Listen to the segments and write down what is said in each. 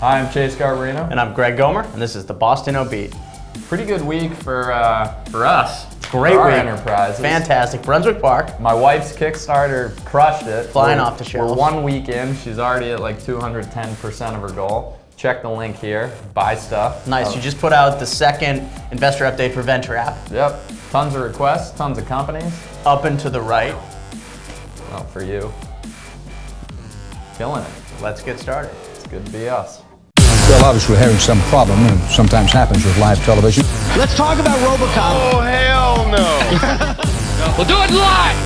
Hi, I'm Chase Garbarino. And I'm Greg Gomer, and this is the BostInno Beat. Pretty good week for us. Great for week. Our enterprises. Fantastic. Brunswick Park. My wife's Kickstarter crushed it. Flying off the shelves. We're 1 week in. She's already at like 210% of her goal. Check the link here. Buy stuff. Nice. You just put out the second investor update for Venture app. Yep. Tons of requests, tons of companies. Up and to the right. Well, for you. Killing it. Let's get started. It's good to be us. Well, obviously we're having some problem, and sometimes happens with live television. Let's talk about RoboCop. Oh, hell no. We'll do it live.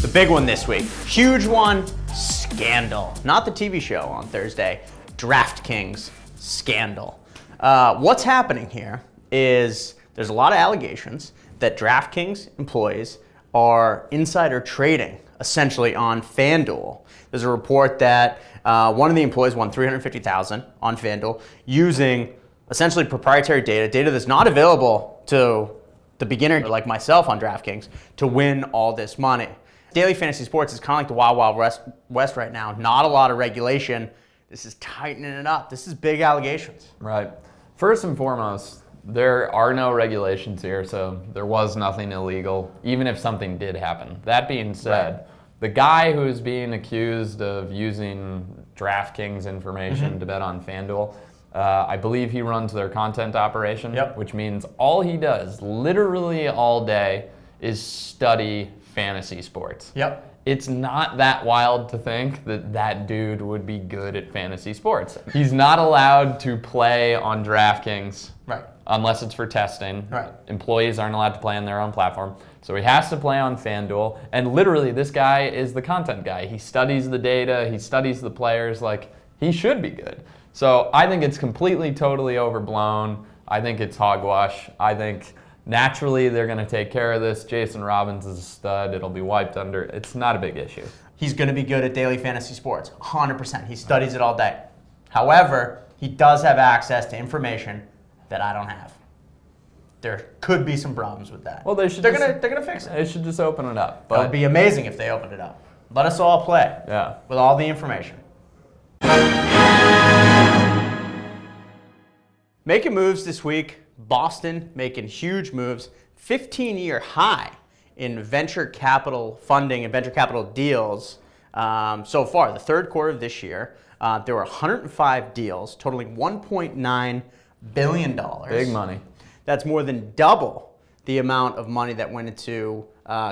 The big one this week. Huge one. Scandal. Not the TV show on Thursday. DraftKings scandal. What's happening here is there's a lot of allegations that DraftKings employees are insider trading essentially on FanDuel. There's a report that one of the employees won $350,000 on FanDuel using essentially proprietary data that's not available to the beginner like myself on DraftKings to win all this money. Daily fantasy sports is kind of like the Wild Wild West right now. Not a lot of regulation. This is tightening it up. This is big allegations. Right. First and foremost, there are no regulations here, so there was nothing illegal, even if something did happen. That being said, the guy who's being accused of using DraftKings information to bet on FanDuel, I believe he runs their content operation, which means all he does, literally all day, is study fantasy sports. It's not that wild to think that that dude would be good at fantasy sports. He's not allowed to play on DraftKings unless it's for testing. Employees aren't allowed to play on their own platform. So he has to play on FanDuel. And literally, this guy is the content guy. He studies the data. He studies the players. Like, he should be good. So I think it's completely, totally overblown. I think it's hogwash. I think naturally they're going to take care of this. Jason Robbins is a stud. It'll be wiped under. It's not a big issue. He's going to be good at daily fantasy sports, 100%. He studies it all day. However, he does have access to information that I don't have. There could be some problems with that. Well, they're gonna fix it. They should just open it up. But it would be amazing if they opened it up. Let us all play with all the information. Making moves this week. Boston making huge moves. 15-year high in venture capital funding and venture capital deals so far. The third quarter of this year, there were 105 deals totaling $1.9 billion. Big money. That's more than double the amount of money that went into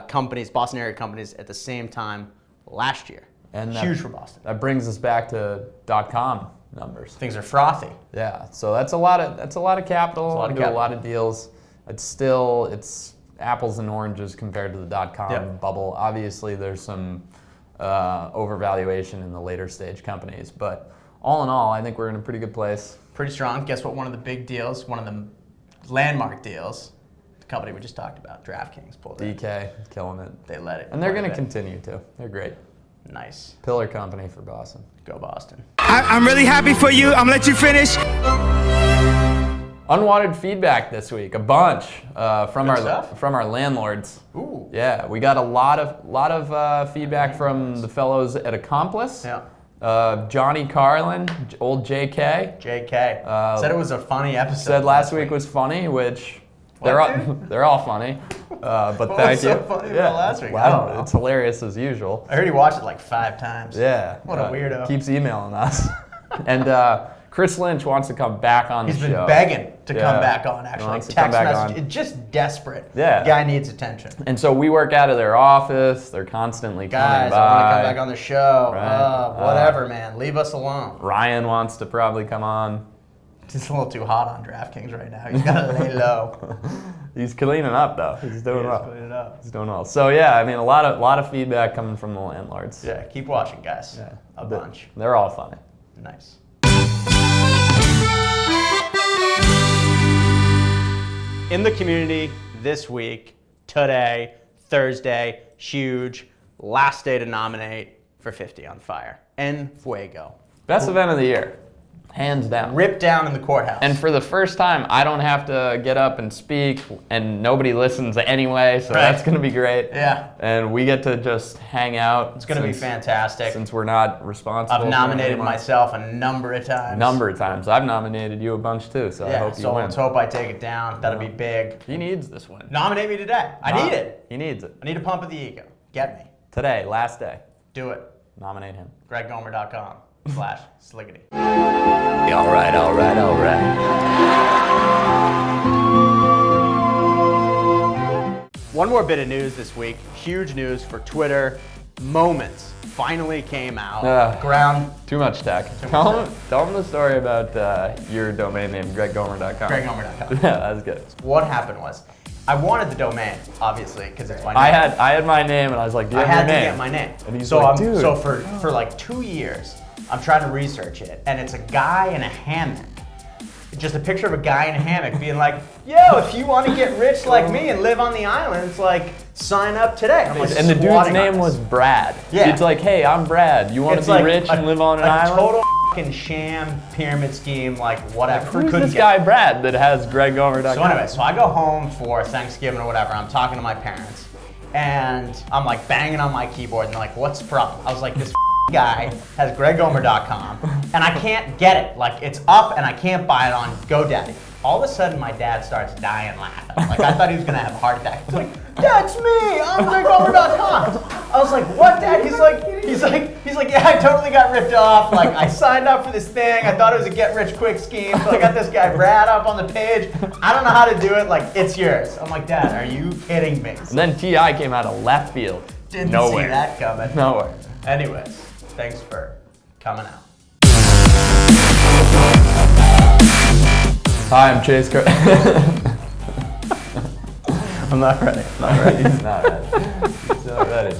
companies, Boston area companies, at the same time last year. And huge for Boston. That brings us back to .com numbers. Things are frothy. Yeah, so that's a lot of capital. A lot of deals. It's apples and oranges compared to the .com bubble. Obviously, there's some overvaluation in the later stage companies, but all in all, I think we're in a pretty good place. Pretty strong. Guess what? One of the big deals, one of the landmark deals, the company we just talked about, DraftKings, pulled it. DK, killing it. They let it. And they're going to continue to. They're great. Nice. Pillar company for Boston. Go Boston. I'm really happy for you. I'm going to let you finish. Unwanted feedback this week, a bunch from our landlords. Ooh. Yeah, we got a lot of feedback from the fellows at Accomplice. Johnny Carlin, old JK. Said it was a funny episode. Said last week was funny, which they're all funny. But what thank was you. So funny about last week? Wow, it's hilarious as usual. I heard he watched it like 5 times. Yeah. What a weirdo. Keeps emailing us. And Chris Lynch wants to come back on the show. He's been begging to come back on, actually. Text message. It's just desperate. Yeah. The guy needs attention. And so we work out of their office. They're constantly coming by. Guys, I want to come back on the show. Whatever, man. Leave us alone. Ryan wants to probably come on. He's a little too hot on DraftKings right now. He's got to lay low. He's cleaning up, though. He's doing well. Cleaning up. He's doing well. So, yeah, I mean, a lot of feedback coming from the landlords. Yeah, keep watching, guys. Yeah. A bunch. They're all funny. Nice. In the community this week, today, Thursday, huge, last day to nominate for 50 on Fire. En fuego. Best event of the year. Hands down. Ripped down in the courthouse. And for the first time, I don't have to get up and speak, and nobody listens anyway, so that's going to be great. Yeah. And we get to just hang out. It's going to be fantastic. Since we're not responsible. I've nominated myself a number of times. I've nominated you a bunch too, so I hope you win. Let's hope I take it down. That'll be big. He needs this win. Nominate me today. I need it. He needs it. I need a pump of the ego. Get me. Today, last day. Do it. Nominate him. GregGomer.com/Sliggity. All right. One more bit of news this week. Huge news for Twitter. Moments finally came out. Ground. Too much tech. Tell them the story about your domain name, GregGomer.com. GregGomer.com. Yeah, that's good. What happened was, I wanted the domain, obviously, because it's my name. I had my name, and I was like, do you have your name? I had to get my name. And he's so like, dude. So for like 2 years, I'm trying to research it, and it's a guy in a hammock. Just a picture of a guy in a hammock being like, yo, if you want to get rich like me and live on the island, it's like, sign up today. I'm like, and the dude's name was Brad. Yeah. It's like, hey, I'm Brad. You want to be rich and live on an island? A total fucking sham pyramid scheme, like whatever. Who's this guy Brad that has GregGomer.com? So anyway, so I go home for Thanksgiving or whatever. I'm talking to my parents, and I'm like banging on my keyboard, and they're like, what's the problem? I was like, this guy has GregGomer.com, and I can't get it. Like, it's up, and I can't buy it on GoDaddy. All of a sudden, my dad starts dying laughing. Like, I thought he was gonna have a heart attack. He's like, that's me. I'm GregGomer.com. I was like, what, Dad? He's like, yeah, I totally got ripped off. Like, I signed up for this thing. I thought it was a get-rich-quick scheme. So I got this guy Brad up on the page. I don't know how to do it. Like, it's yours. I'm like, Dad, are you kidding me? And then T.I. came out of left field. Didn't Nowhere. see that coming. Nowhere. Anyways, thanks for coming out. Hi, I'm Chase I'm not ready. He's not ready. He's not ready.